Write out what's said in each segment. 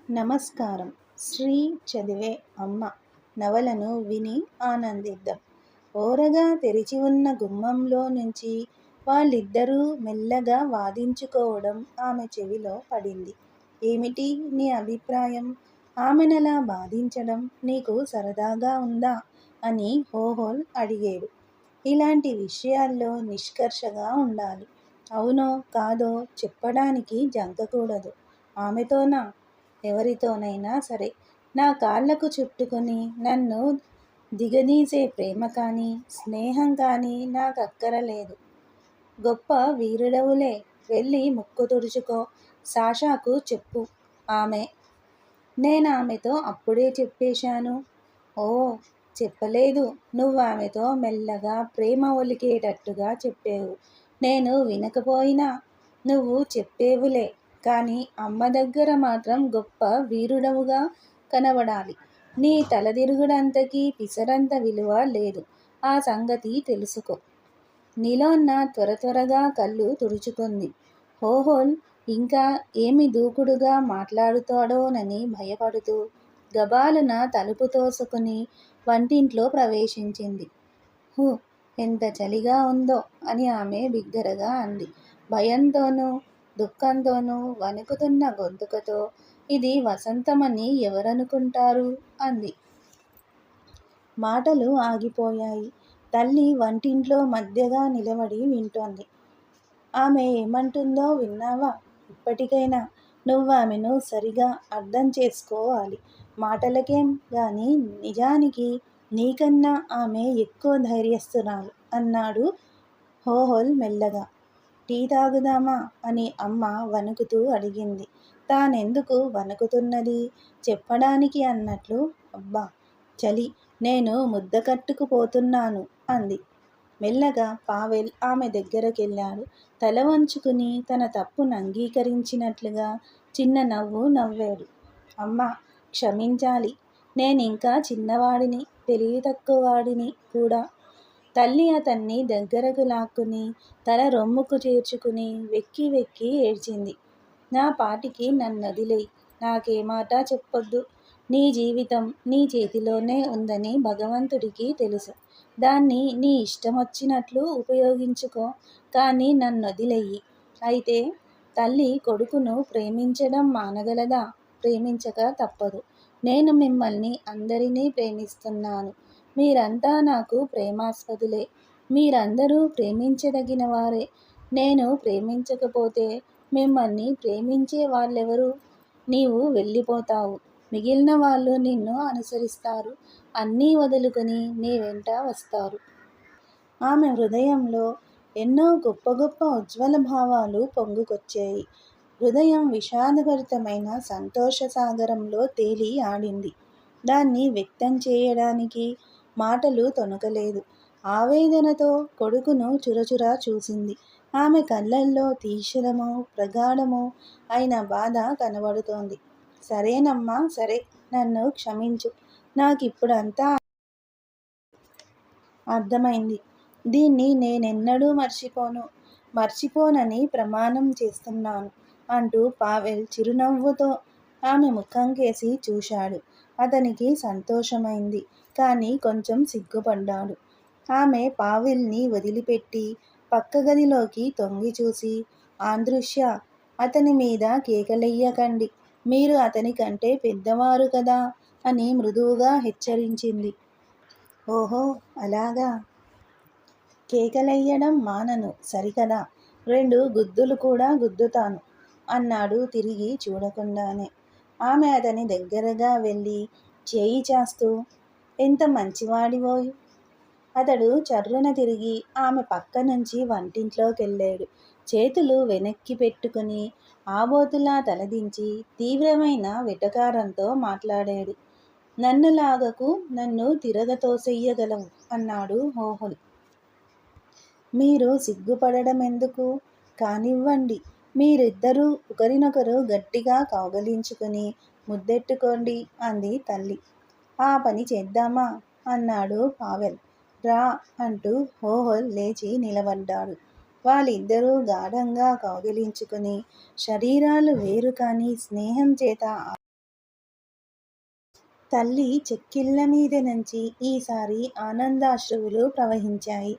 నమస్కారం. శ్రీ చదివే అమ్మ నవలను విని ఆనందిద్దాం. ఓరగా తెరిచి ఉన్న గుమ్మంలో నుంచి వాళ్ళిద్దరూ మెల్లగా వాదించుకోవడం ఆమె చెవిలో పడింది. ఏమిటి నీ అభిప్రాయం? ఆమెనలా బాధించడం నీకు సరదాగా ఉందా? అని హోహోల్ అడిగాడు. ఇలాంటి విషయాల్లో నిష్కర్షగా ఉండాలి. అవునో కాదో చెప్పడానికి జంకకూడదు. ఆమెతోనా? ఎవరితోనైనా సరే. నా కాళ్ళకు చుట్టుకుని నన్ను దిగదీసే ప్రేమ కానీ, స్నేహం కానీ నాకక్కరలేదు. గొప్ప వీరుడవులే, వెళ్ళి ముక్కు తుడుచుకో. సాషాకు చెప్పు. ఆమె నేనామెతో అప్పుడే చెప్పేశాను. ఓ, చెప్పలేదు. నువ్వామెతో మెల్లగా ప్రేమ ఒలికేటట్టుగా చెప్పేవు. నేను వినకపోయినా నువ్వు చెప్పేవులే. కానీ అమ్మ దగ్గర మాత్రం గొప్ప వీరుడవుగా కనబడాలి. నీ తలదిరుగుడంతకీ పిసరంత విలువ లేదు. ఆ సంగతి తెలుసుకో. నీలోన్న త్వరగా కళ్ళు తుడుచుకుంది. హోహోల్ ఇంకా ఏమి దూకుడుగా మాట్లాడుతాడోనని భయపడుతూ గబాలున తలుపు తోసుకుని వంటింట్లో ప్రవేశించింది. హు, ఎంత చలిగా ఉందో అని ఆమె బిగ్గరగా అంది. భయంతోనూ దుఃఖంతోనూ వణుకుతున్న గొంతుకతో. ఇది వసంతమని ఎవరనుకుంటారు? అంది. మాటలు ఆగిపోయాయి. తల్లి వంటింట్లో మధ్యగా నిలబడి వింటోంది. ఆమె ఏమంటుందో విన్నావా? ఇప్పటికైనా నువ్వామెను సరిగా అర్థం చేసుకోవాలి. మాటలకేం గాని నిజానికి నీకన్నా ఆమె ఎక్కువ ధైర్యస్తురాలు అన్నాడు హోహోల్ మెల్లగా. టీ తాగుదామా అని అమ్మ వణుకుతూ అడిగింది. తానెందుకు వణుకుతున్నది చెప్పడానికి అన్నట్లు. అబ్బా చలి, నేను ముద్ద కట్టుకుపోతున్నాను అంది. మెల్లగా పావెల్ ఆమె దగ్గరకెళ్ళాడు. తల వంచుకుని తన తప్పును అంగీకరించినట్లుగా చిన్న నవ్వు నవ్వాడు. అమ్మా, క్షమించాలి. నేనింకా చిన్నవాడిని, తెలివి తక్కువవాడిని కూడా. తల్లి అతన్ని దగ్గరకు లాక్కుని తల రొమ్ముకు చేర్చుకుని వెక్కి వెక్కి ఏడ్చింది. నా పాటికి నన్నొదిలేయ్. నాకే మాట చెప్పొద్దు. నీ జీవితం నీ చేతిలోనే ఉందని భగవంతుడికి తెలుసు. దాన్ని నీ ఇష్టమొచ్చినట్లు ఉపయోగించుకో. కానీ నన్నొదిలెయ్యి. అయితే తల్లి కొడుకును ప్రేమించడం మానగలదా? ప్రేమించక తప్పదు. నేను మిమ్మల్ని అందరినీ ప్రేమిస్తున్నాను. మీరంతా నాకు ప్రేమాస్పదులే. మీరందరూ ప్రేమించదగిన వారే. నేను ప్రేమించకపోతే మిమ్మల్ని ప్రేమించే వాళ్ళెవరు? నీవు వెళ్ళిపోతావు. మిగిలిన వాళ్ళు నిన్ను అనుసరిస్తారు. అన్నీ వదులుకుని నీ వెంట వస్తారు. ఆమె హృదయంలో ఎన్నో గొప్ప గొప్ప ఉజ్వల భావాలు పొంగుకొచ్చాయి. హృదయం విషాదభరితమైన సంతోష సాగరంలో తేలి ఆడింది. దాన్ని వ్యక్తం చేయడానికి మాటలు తొణకలేదు. ఆవేదనతో కొడుకును చురచురా చూసింది. ఆమె కళ్ళల్లో తీక్షణమూ ప్రగాఢమూ అయిన బాధ కనబడుతోంది. సరేనమ్మా, సరే. నన్ను క్షమించు. నాకిప్పుడంతా అర్థమైంది. దీన్ని నేనెన్నడూ మర్చిపోను. మర్చిపోనని ప్రమాణం చేస్తున్నాను అంటూ పావెల్ చిరునవ్వుతో ఆమె ముఖంకేసి చూశాడు. అతనికి సంతోషమైంది. కానీ కొంచెం సిగ్గుపడ్డాడు. ఆమె పావెల్ని వదిలిపెట్టి పక్క గదిలోకి తొంగిచూసి, ఆంద్రుష్య, అతని మీద కేకలెయ్యకండి. మీరు అతనికంటే పెద్దవారు కదా అని మృదువుగా హెచ్చరించింది. ఓహో, అలాగా. కేకలెయ్యడం మానను, సరికదా? 2 గుద్దులు కూడా గుద్దుతాను అన్నాడు తిరిగి చూడకుండానే. ఆమె అతని దగ్గరగా వెళ్ళి చేయి చాస్తూ, ఎంత మంచివాడివోయ్. అతడు చర్రున తిరిగి ఆమె పక్క నుంచి వంటింట్లోకెళ్ళాడు. చేతులు వెనక్కి పెట్టుకుని ఆబోతులా తలదించి తీవ్రమైన వెటకారంతో మాట్లాడాడు. నన్ను లాగకు, నన్ను తిరగతోసెయ్యగలవు అన్నాడు హోహోల్. మీరు సిగ్గుపడడమెందుకు? కానివ్వండి. మీరిద్దరూ ఒకరినొకరు గట్టిగా కౌగలించుకుని ముద్దెట్టుకోండి అంది తల్లి. ఆ పని చేద్దామా? అన్నాడు పావెల్. రా అంటూ హోహోల్ లేచి నిలబడ్డాడు. వాళ్ళిద్దరూ గాఢంగా కౌగిలించుకుని శరీరాలు వేరు కాని స్నేహం చేత తల్లి చెక్కిళ్ళ మీద నుంచి ఈసారి ఆనందాశ్రువులు ప్రవహించాయి.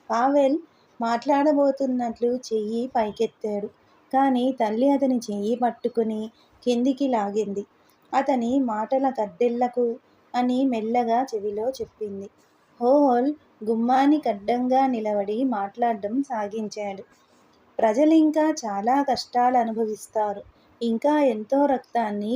పావెల్ మాట్లాడబోతున్నట్లు చెయ్యి పైకెత్తాడు. కానీ తల్లి అతని చెయ్యి పట్టుకుని కిందికి లాగింది. అతని మాటల కద్దెళ్లకు అని మెల్లగా చెవిలో చెప్పింది. హోహోల్ గుమ్మానికడ్డంగా నిలబడి మాట్లాడ్డం సాగించాడు. ప్రజలింకా చాలా కష్టాలనుభవిస్తారు. ఇంకా ఎంతో రక్తాన్ని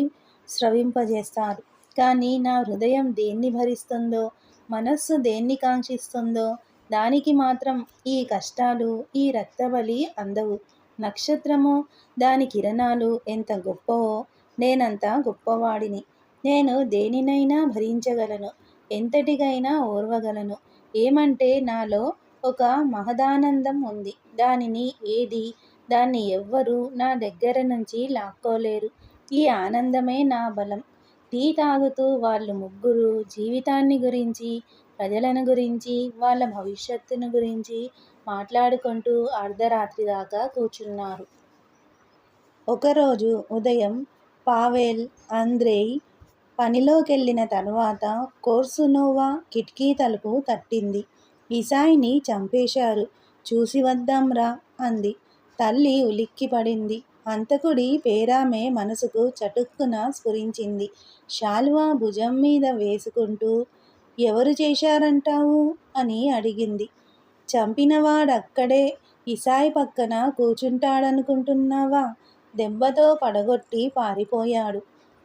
స్రవింపజేస్తారు. కానీ నా హృదయం దేన్ని భరిస్తుందో, మనస్సు దేన్ని కాంక్షిస్తుందో దానికి మాత్రం ఈ కష్టాలు, ఈ రక్తబలి అందవు. నక్షత్రమో, దాని కిరణాలు ఎంత గొప్పవో నేనంత గొప్పవాడిని. నేను దేనినైనా భరించగలను, ఎంతటికైనా ఓర్వగలను. ఏమంటే నాలో ఒక మహదానందం ఉంది. దాన్ని ఎవ్వరూ నా దగ్గర నుంచి లాక్కోలేరు. ఈ ఆనందమే నా బలం. టీ తాగుతూ వాళ్ళు ముగ్గురు జీవితాన్ని గురించి, ప్రజలను గురించి, వాళ్ళ భవిష్యత్తును గురించి మాట్లాడుకుంటూ అర్ధరాత్రి దాకా కూర్చున్నారు. ఒకరోజు ఉదయం పావెల్, ఆంద్రెయ్ పనిలోకెళ్ళిన తర్వాత కోర్సునోవా కిటికీ తలుపు తట్టింది. ఇసాయిని చంపేశారు, చూసి వద్దాంరా అంది. తల్లి ఉలిక్కిపడింది. హంతకుడి పేరామె మనసుకు చటుక్కున స్ఫురించింది. శాలువా భుజం మీద వేసుకుంటూ ఎవరు చేశారంటావు అని అడిగింది. చంపినవాడక్కడే ఇసాయి పక్కన కూచుంటాడనుకుంటున్నావా? దెబ్బతో పడగొట్టి పారిపోయాడు.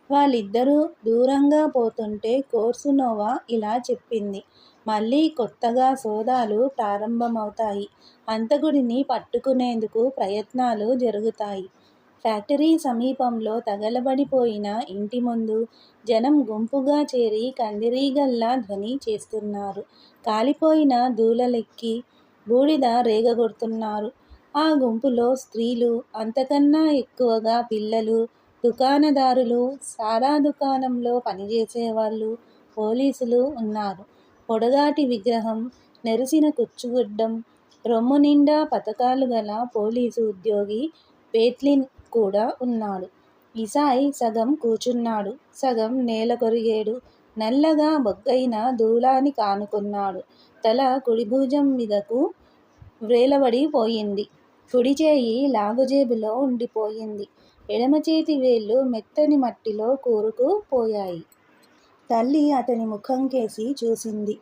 వాళ్ళిద్దరూ దూరంగా పోతుంటే కోర్సునోవా ఇలా చెప్పింది. మళ్ళీ కొత్తగా సోదాలు ప్రారంభమవుతాయి. హంతకుడిని పట్టుకునేందుకు ప్రయత్నాలు జరుగుతాయి. ఫ్యాక్టరీ సమీపంలో తగలబడిపోయిన ఇంటి ముందు జనం గుంపుగా చేరి కందిరీగల్లా ధ్వని చేస్తున్నారు. కాలిపోయిన దూలలెక్కి బూడిద రేగగొడుతున్నారు. ఆ గుంపులో స్త్రీలు, అంతకన్నా ఎక్కువగా పిల్లలు, దుకాణదారులు, సారా దుకాణంలో పనిచేసేవాళ్ళు, పోలీసులు ఉన్నారు. పొడగాటి విగ్రహం, నెరిసిన కుచ్చుగుడ్డం, రొమ్ము నిండా పతకాలు గల పోలీసు ఉద్యోగి పేట్లిన్ కూడా ఉన్నాడు. ఇసాయి సగం కూచున్నాడు, సగం నేల కొరిగేడు. నల్లగా బొగ్గైన దూలాని కానుకున్నాడు. తల కుడి భుజం మీదకు వ్రేలబడిపోయింది. కుడిచేయి లాగుజేబులో ఉండిపోయింది. ఎడమచేతి వేళ్ళు మెత్తని మట్టిలో కూరుకుపోయాయి. తల్లి అతని ముఖంకేసి చూసింది.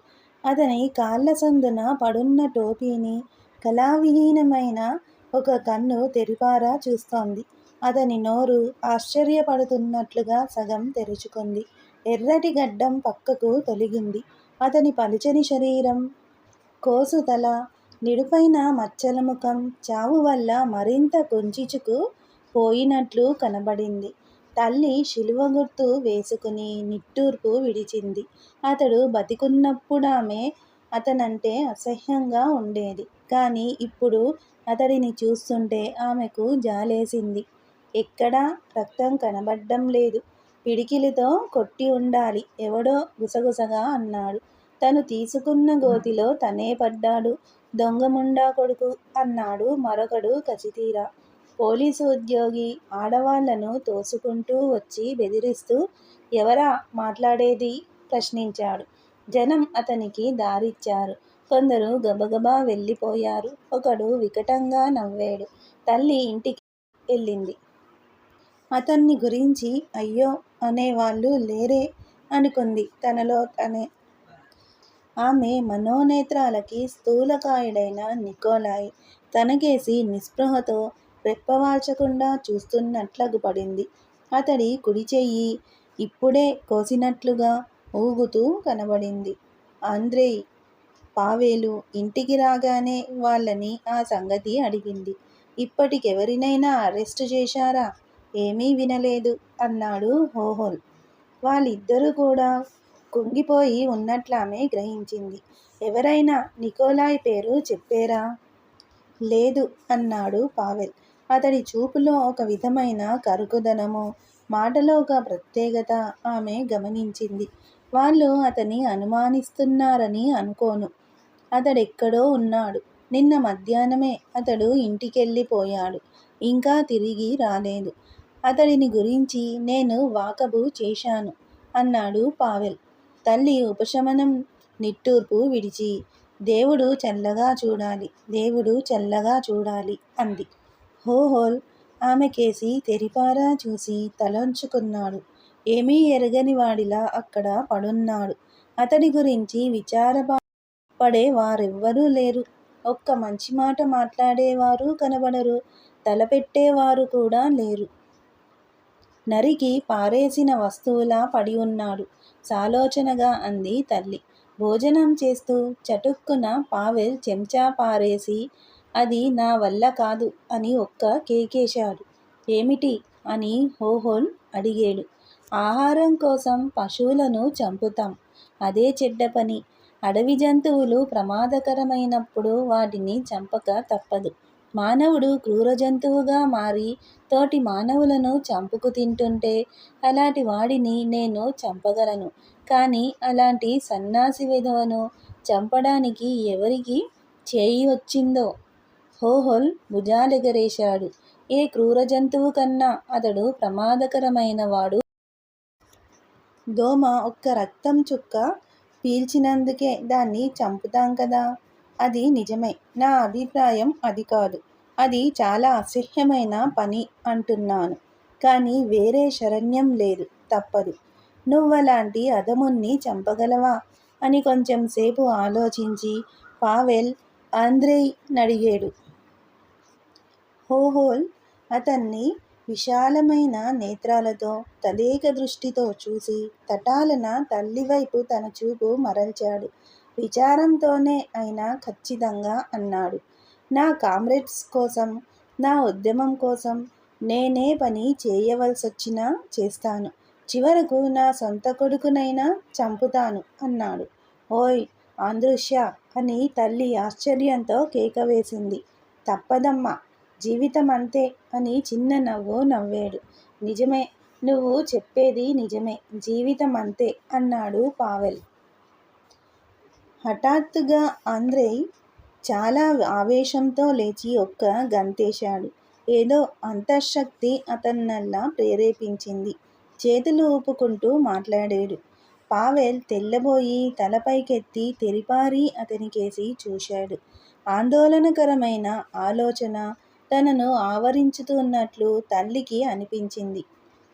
అతని కాళ్ళ సందున పడున్న టోపీని కళావిహీనమైన ఒక కన్ను తెరిపారా చూస్తోంది. అతని నోరు ఆశ్చర్యపడుతున్నట్లుగా సగం తెరుచుకుంది. ఎర్రటి గడ్డం పక్కకు తొలగింది. అతని పలుచని శరీరం, కోసుతల, నిడుపైన మచ్చల ముఖం చావువల్ల మరింత కుంచించుకు పోయినట్లు కనబడింది. తల్లి శిలువ గుర్తు వేసుకుని నిట్టూర్పు విడిచింది. అతడు బతికున్నప్పుడామె అతనంటే అసహ్యంగా ఉండేది. కానీ ఇప్పుడు అతడిని చూస్తుంటే ఆమెకు జాలేసింది. ఎక్కడా రక్తం కనబడ్డం లేదు. పిడికిలితో కొట్టి ఉండాలి. ఎవడో గుసగుసగా అన్నాడు. తను తీసుకున్న గోతిలో తనే పడ్డాడు. దొంగముండా కొడుకు అన్నాడు మరొకడు కసితీరా. పోలీసు ఉద్యోగి ఆడవాళ్లను తోసుకుంటూ వచ్చి బెదిరిస్తూ ఎవరా మాట్లాడేది? ప్రశ్నించాడు. జనం అతనికి దారిచ్చారు. కొందరు గబగబా వెళ్ళిపోయారు. ఒకడు వికటంగా నవ్వాడు. తల్లి ఇంటికి వెళ్ళింది. అతన్ని గురించి అయ్యో అనేవాళ్ళు లేరే అనుకుంది తనలో తనే. ఆమె మనోనేత్రాలకి స్థూలకాయుడైన నికోలాయ్ తనకేసి నిస్పృహతో రెప్పవాల్చకుండా చూస్తున్నట్లగుపడింది. అతడి కుడిచెయ్యి ఇప్పుడే కోసినట్లుగా ఊగుతూ కనబడింది. ఆంద్రెయ్, పావేలు ఇంటికి రాగానే వాళ్ళని ఆ సంగతి అడిగింది. ఇప్పటికెవరినైనా అరెస్టు చేశారా? ఏమీ వినలేదు అన్నాడు హోహోల్. వాళ్ళిద్దరూ కూడా కుంగిపోయి ఉన్నట్లామె గ్రహించింది. ఎవరైనా నికోలాయ్ పేరు చెప్పేరా? లేదు అన్నాడు పావెల్. అతడి చూపులో ఒక విధమైన కరుకుదనము, మాటలో ఒక ప్రత్యేకత ఆమె గమనించింది. వాళ్ళు అతని అనుమానిస్తున్నారని అనుకోను. అతడెక్కడో ఉన్నాడు. నిన్న మధ్యాహ్నమే అతడు ఇంటికెళ్ళిపోయాడు. ఇంకా తిరిగి రాలేదు. అతడిని గురించి నేను వాకబు చేశాను. అన్నాడు పావెల్. తల్లి ఉపశమనం నిట్టూర్పు విడిచి, దేవుడు చల్లగా చూడాలి, దేవుడు చల్లగా చూడాలి అంది. హోహోల్ ఆమెకేసి తెరిపారా చూసి తలొంచుకున్నాడు. ఏమీ ఎరగని వాడిలా అక్కడ పడున్నాడు. అతడి గురించి విచారపడే వారెవ్వరూ లేరు. ఒక్క మంచి మాట మాట్లాడేవారు కనబడరు. తలపెట్టేవారు కూడా లేరు. నరికి పారేసిన వస్తువులా పడి ఉన్నాడు సాలోచనగా అంది తల్లి. భోజనం చేస్తూ చటుక్కున పావెల్ చెంచా పారేసి, అది నా వల్ల కాదు అని ఒక్క కేకేశాడు. ఏమిటి అని హోహోల్ అడిగేడు. ఆహారం కోసం పశువులను చంపుతాం. అదే చెడ్డ పని. అడవి జంతువులు ప్రమాదకరమైనప్పుడు వాటిని చంపక తప్పదు. మానవుడు క్రూర జంతువుగా మారి తోటి మానవులను చంపుకు తింటుంటే అలాంటి వాడిని నేను చంపగలను. కానీ అలాంటి సన్నాసి వెధవను చంపడానికి ఎవరికి చేయి వచ్చిందో? హోహోల్ భుజాలెగరేశాడు. ఏ క్రూర జంతువు కన్నా అతడు ప్రమాదకరమైన వాడు. దోమ ఒక్క రక్తం చుక్క పీల్చినందుకే దాన్ని చంపుతాం కదా. అది నిజమే. నా అభిప్రాయం అది కాదు. అది చాలా అసహ్యమైన పని అంటున్నాను. కానీ వేరే శరణ్యం లేదు. తప్పదు. నువ్వలాంటి అధముణ్ణి చంపగలవా అని కొంచెం సేపు ఆలోచించి పావెల్ ఆంద్రెయ్ నడిగాడు. హోహోల్ అతన్ని విశాలమైన నేత్రాలతో తదేక దృష్టితో చూసి తటాలన తల్లివైపు తన చూపు మరల్చాడు. విచారంతోనే అయినా ఖచ్చితంగా అన్నాడు. నా కామ్రేడ్స్ కోసం, నా ఉద్యమం కోసం నేనే పని చేయవలసొచ్చినా చేస్తాను. చివరకు నా సొంత కొడుకునైనా చంపుతాను అన్నాడు. ఓయ్ ఆంద్రుష్య అని తల్లి ఆశ్చర్యంతో కేక వేసింది. తప్పదమ్మా, జీవితం అంతే అని చిన్న నవ్వు నవ్వాడు. నిజమే, నువ్వు చెప్పేది నిజమే, జీవితం అంతే అన్నాడు పావెల్. హఠాత్తుగా ఆంద్రెయ్ చాలా ఆవేశంతో లేచి ఒక్క గంతేశాడు. ఏదో అంతఃశక్తి అతన్నల్లా ప్రేరేపించింది. చేతులు ఊపుకుంటూ మాట్లాడాడు. పావెల్ తెల్లబోయి తలపైకెత్తి తెరిపారి అతనికేసి చూశాడు. ఆందోళనకరమైన ఆలోచన తనను ఆవరించుతున్నట్లు తల్లికి అనిపించింది.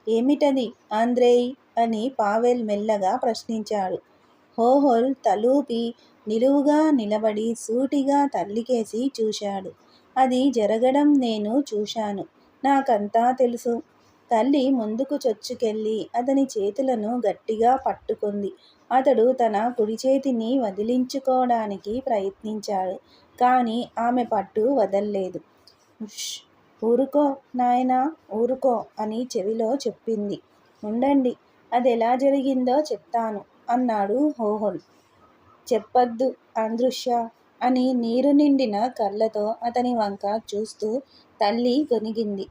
ఏమిటది ఆంద్రెయ్ అని పావెల్ మెల్లగా ప్రశ్నించాడు. హోహోల్ తలూపి నిలువుగా నిలబడి సూటిగా తల్లికేసి చూశాడు. అది జరగడం నేను చూశాను. నాకంతా తెలుసు. తల్లి ముందుకు చొచ్చుకెళ్ళి అతని చేతులను గట్టిగా పట్టుకుంది. అతడు తన కుడి చేతిని వదిలించుకోవడానికి ప్రయత్నించాడు. కానీ ఆమె పట్టు వదల్లేదు. ఉష్, ఊరుకో నాయనా, ఊరుకో అని చెవిలో చెప్పింది. ఉండండి, అదెలా జరిగిందో చెప్తాను అన్నాడు హోహోల్. చెప్పొద్దు ఆంద్రుష్య అని నీరు నిండిన కళ్ళతో అతని వంక చూస్తూ తల్లి గొనిగింది.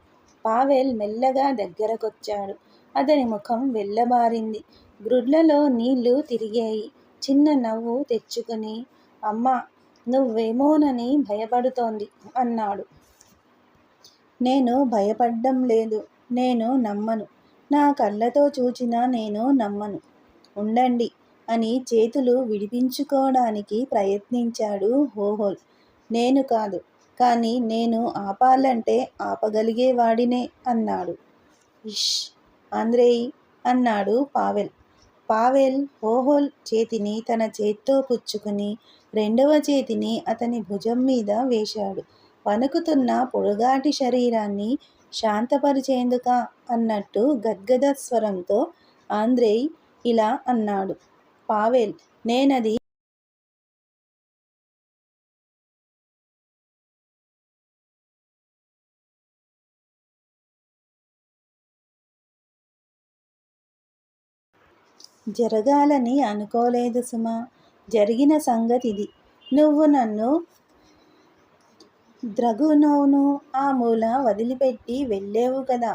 పావెల్ మెల్లగా దగ్గరకొచ్చాడు. అతని ముఖం వెళ్ళబారింది. గ్రుడ్లలో నీళ్లు తిరిగాయి. చిన్న నవ్వు తెచ్చుకుని, అమ్మా, నువ్వేమోనని భయపడుతోంది అన్నాడు. నేను భయపడ్డం లేదు. నేను నమ్మను. నా కళ్ళతో చూచినా నేను నమ్మను. ఉండండి అని చేతులు విడిపించుకోవడానికి ప్రయత్నించాడు హోహోల్. నేను కాదు, కానీ నేను ఆపాలంటే ఆపగలిగేవాడినే అన్నాడు. ఇష్ ఆంద్రెయ్ అన్నాడు పావెల్. పావెల్ హోహోల్ చేతిని తన చేత్తో పుచ్చుకుని రెండవ చేతిని అతని భుజం మీద వేశాడు. వణుకుతున్న పొడుగాటి శరీరాన్ని శాంతపరిచేందుకా అన్నట్టు గద్గద స్వరంతో ఆంద్రెయ్ ఇలా అన్నాడు. పావెల్, నేనది జరగాలని అనుకోలేదు సుమా. జరిగిన సంగతిది. నువ్వు నన్ను ద్రగునోవ్ను ఆ మూల వదిలిపెట్టి వెళ్ళేవు కదా.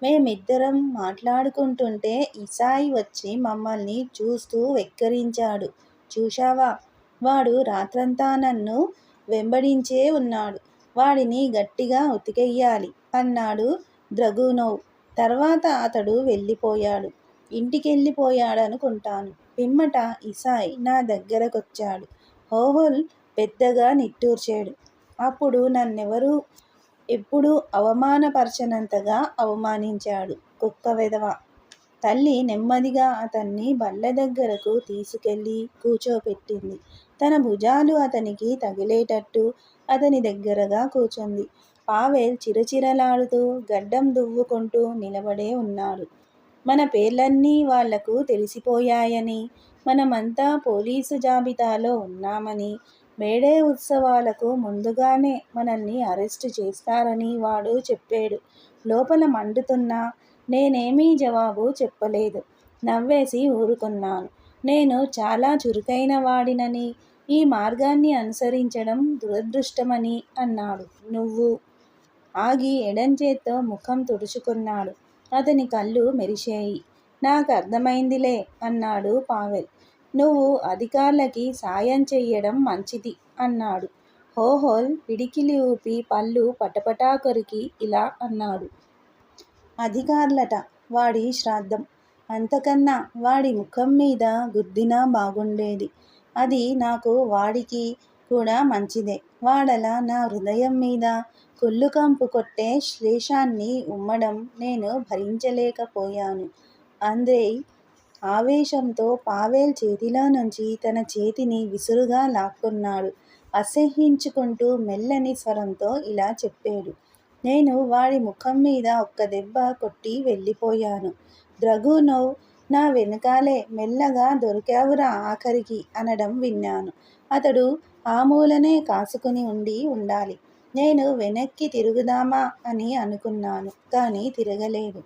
మేమిద్దరం మాట్లాడుకుంటుంటే ఇసాయి వచ్చి మమ్మల్ని చూస్తూ వెక్కిరించాడు. చూశావా? వాడు రాత్రంతా నన్ను వెంబడించే ఉన్నాడు. వాడిని గట్టిగా ఉతికెయ్యాలి అన్నాడు ద్రగునోవ్. తర్వాత అతడు వెళ్ళిపోయాడు. ఇంటికెళ్ళిపోయాడనుకుంటాను. పిమ్మట ఇసాయ్ నా దగ్గరకొచ్చాడు. హోహోల్ పెద్దగా నిట్టూర్చాడు. అప్పుడు నన్నెవరూ ఎప్పుడూ అవమానపరచనంతగా అవమానించాడు. కుక్క వెధవ. తల్లి నెమ్మదిగా అతన్ని బల్ల దగ్గరకు తీసుకెళ్ళి కూచోపెట్టింది. తన భుజాలు అతనికి తగిలేటట్టు అతని దగ్గరగా కూచుంది. పావెల్ చిరచిరలాడుతూ గడ్డం దువ్వుకుంటూ నిలబడే ఉన్నాడు. మన పేర్లన్నీ వాళ్లకు తెలిసిపోయాయని, మనమంతా పోలీసు జాబితాలో ఉన్నామని, మేడే ఉత్సవాలకు ముందుగానే మనల్ని అరెస్టు చేస్తారని వాడు చెప్పేడు. లోపల మండుతున్నా నేనేమీ జవాబు చెప్పలేదు. నవ్వేసి ఊరుకున్నాను. నేను చాలా చురుకైన వాడినని, ఈ మార్గాన్ని అనుసరించడం దురదృష్టమని అన్నాడు. నువ్వు? ఆగి ఎడంచేత్తో ముఖం తుడుచుకున్నాడు. అతని కళ్ళు మెరిశాయి. నాకర్థమైందిలే అన్నాడు పావెల్. నువ్వు అధికార్లకి సాయం చెయ్యడం మంచిది అన్నాడు. హోహోల్ పిడికిలి ఊపి పళ్ళు పటపటా కొరికి ఇలా అన్నాడు. అధికార్లట, వాడి శ్రాద్ధం. అంతకన్నా వాడి ముఖం మీద గుద్దినా బాగుండేది. అది నాకు వాడికి కూడా మంచిదే. వాడలా నా హృదయం మీద కుళ్ళుకంపు కొట్టే శ్లేషాన్ని ఉమ్మడం నేను భరించలేకపోయాను. ఆంద్రెయ్ ఆవేశంతో పావెల్ చేతిలో నుంచి తన చేతిని విసురుగా లాక్కున్నాడు. అసహ్యించుకుంటూ మెల్లని స్వరంతో ఇలా చెప్పేడు. నేను వాడి ముఖం మీద ఒక్క దెబ్బ కొట్టి వెళ్ళిపోయాను. ద్రగునోవ్ నా వెనకాలే మెల్లగా దొరికావురా ఆఖరికి అనడం విన్నాను. అతడు ఆ మూలనే కాసుకుని ఉండాలి. నేను వెనక్కి తిరుగుదామా అని అనుకున్నాను. కానీ తిరగలేదు.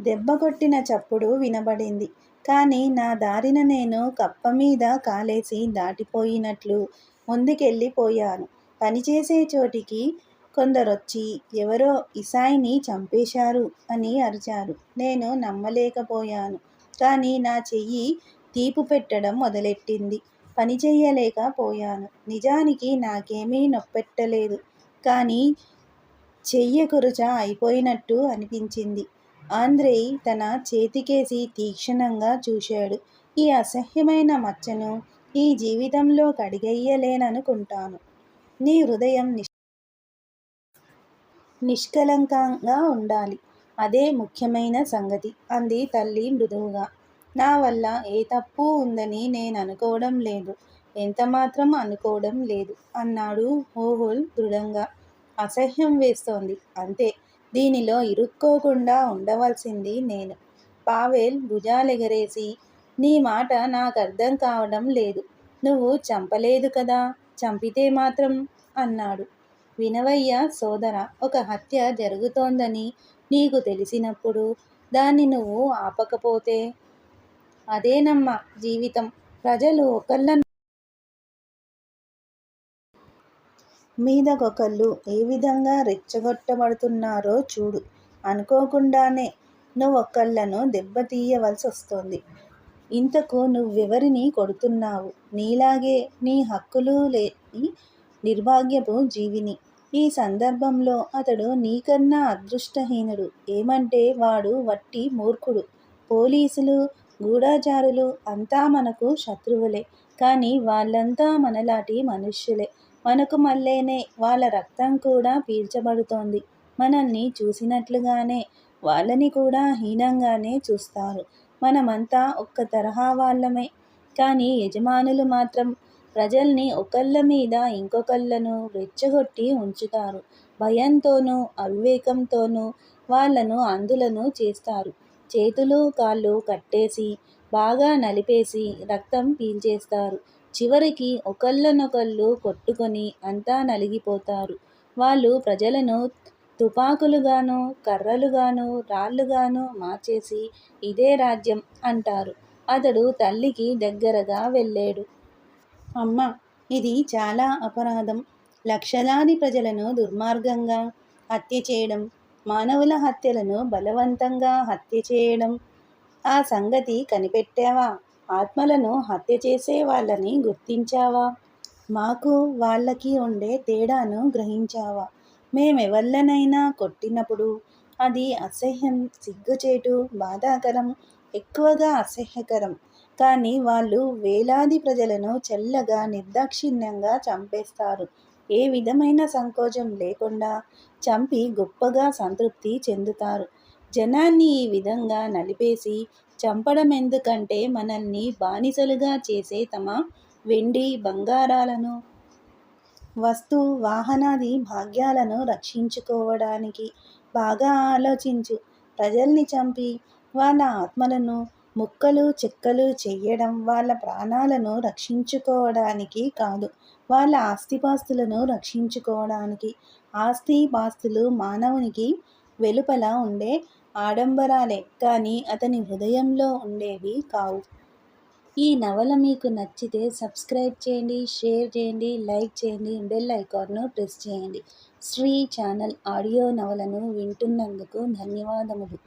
దెబ్బ కొట్టిన చప్పుడు వినబడింది. కానీ నా దారిన నేను కప్పమీద కాలేసి దాటిపోయినట్లు ముందుకెళ్ళిపోయాను. పనిచేసే చోటికి కొందరొచ్చి ఎవరో ఇసాయ్ని చంపేశారు అని అరిచారు. నేను నమ్మలేకపోయాను. కానీ నా చెయ్యి తీపు పెట్టడం మొదలెట్టింది. పని చెయ్యలేకపోయాను. నిజానికి నాకేమీ నొప్పెట్టలేదు. కానీ చెయ్యకురుచ అయిపోయినట్టు అనిపించింది. ఆంద్రెయ్ తన చేతికేసి తీక్షణంగా చూశాడు. ఈ అసహ్యమైన మచ్చను ఈ జీవితంలో కడిగెయ్యలేననుకుంటాను. నీ హృదయం నిష్కళంకంగా ఉండాలి. అదే ముఖ్యమైన సంగతి అంది తల్లి మృదువుగా. నా వల్ల ఏ తప్పూ ఉందని నేననుకోవడం లేదు. ఎంతమాత్రం అనుకోవడం లేదు అన్నాడు హోహోల్ దృఢంగా. అసహ్యం వేస్తోంది. అంతే. దీనిలో ఇరుక్కోకుండా ఉండవలసింది నేను. పావెల్ భుజాలెగరేసి నీ మాట నాకర్థం కావడం లేదు. నువ్వు చంపలేదు కదా. చంపితే మాత్రం అన్నాడు. వినవయ్యా సోదరా, ఒక హత్య జరుగుతోందని నీకు తెలిసినప్పుడు దాన్ని నువ్వు ఆపకపోతే? అదేనమ్మా జీవితం. ప్రజలు ఒకళ్ళ మీదకొకళ్ళు ఏ విధంగా రెచ్చగొట్టబడుతున్నారో చూడు. అనుకోకుండానే నువ్వొకళ్ళను దెబ్బతీయవలసొస్తోంది. ఇంతకు నువ్వెవరిని కొడుతున్నావు? నీలాగే నీ హక్కులు లేని నిర్భాగ్యపు జీవిని. ఈ సందర్భంలో అతడు నీకన్నా అదృష్టహీనుడు. ఏమంటే వాడు వట్టి మూర్ఖుడు. పోలీసులు, గూఢచారులు అంతా మనకు శత్రువులే. కానీ వాళ్ళంతా మనలాంటి మనుష్యులే. మనకు మళ్ళేనే వాళ్ళ రక్తం కూడా పీల్చబడుతోంది. మనల్ని చూసినట్లుగానే వాళ్ళని కూడా హీనంగానే చూస్తారు. మనమంతా ఒక్క తరహా వాళ్ళమే. కానీ యజమానులు మాత్రం ప్రజల్ని ఒకళ్ళ మీద ఇంకొకళ్ళను రెచ్చగొట్టి ఉంచుతారు. భయంతోనూ అవివేకంతోనూ వాళ్ళను అంధులను చేస్తారు. చేతులు కాళ్ళు కట్టేసి బాగా నలిపేసి రక్తం పీల్చేస్తారు. చివరికి ఒకళ్ళనొకళ్ళు కొట్టుకొని అంతా నలిగిపోతారు. వాళ్ళు ప్రజలను తుపాకులుగాను, కర్రలుగాను, రాళ్ళుగాను మార్చేసి ఇదే రాజ్యం అంటారు. అతడు తల్లికి దగ్గరగా వెళ్ళేడు. అమ్మా, ఇది చాలా అపరాధం. లక్షలాది ప్రజలను దుర్మార్గంగా హత్య చేయడం, మానవుల హత్యలను బలవంతంగా హత్య చేయడం. ఆ సంగతి కనిపెట్టావా? ఆత్మలను హత్య చేసే వాళ్ళని గుర్తించావా? మాకు వాళ్ళకి ఉండే తేడాను గ్రహించావా? మేమెవళ్ళనైనా కొట్టినప్పుడు అది అసహ్యం, సిగ్గుచేటు, బాధాకరం ఎక్కువగా అసహ్యకరం. కానీ వాళ్ళు వేలాది ప్రజలను చల్లగా నిర్దాక్షిణ్యంగా చంపేస్తారు. ఏ విధమైన సంకోచం లేకుండా చంపి గొప్పగా సంతృప్తి చెందుతారు. జనాన్ని ఈ విధంగా నలిపేసి చంపడం ఎందుకంటే మనల్ని బానిసలుగా చేసే తమ వెండి బంగారాలను వస్తు వాహనాది భాగ్యాలను రక్షించుకోవడానికి. బాగా ఆలోచించు. ప్రజల్ని చంపి వాళ్ళ ఆత్మలను ముక్కలు చెక్కలు చెయ్యడం వాళ్ళ ప్రాణాలను రక్షించుకోవడానికి కాదు, వాళ్ళ ఆస్తిపాస్తులను రక్షించుకోవడానికి. ఆస్తి పాస్తులు మానవునికి వెలుపల ఉండే ఆడంబరాలే కానీ అతని హృదయంలో ఉండేవి కావు. ఈ నవల మీకు నచ్చితే సబ్స్క్రైబ్ చేయండి, షేర్ చేయండి, లైక్ చేయండి, బెల్ ఐకాన్ను ప్రెస్ చేయండి. శ్రీ ఛానల్ ఆడియో నవలను వింటున్నందుకు ధన్యవాదములు.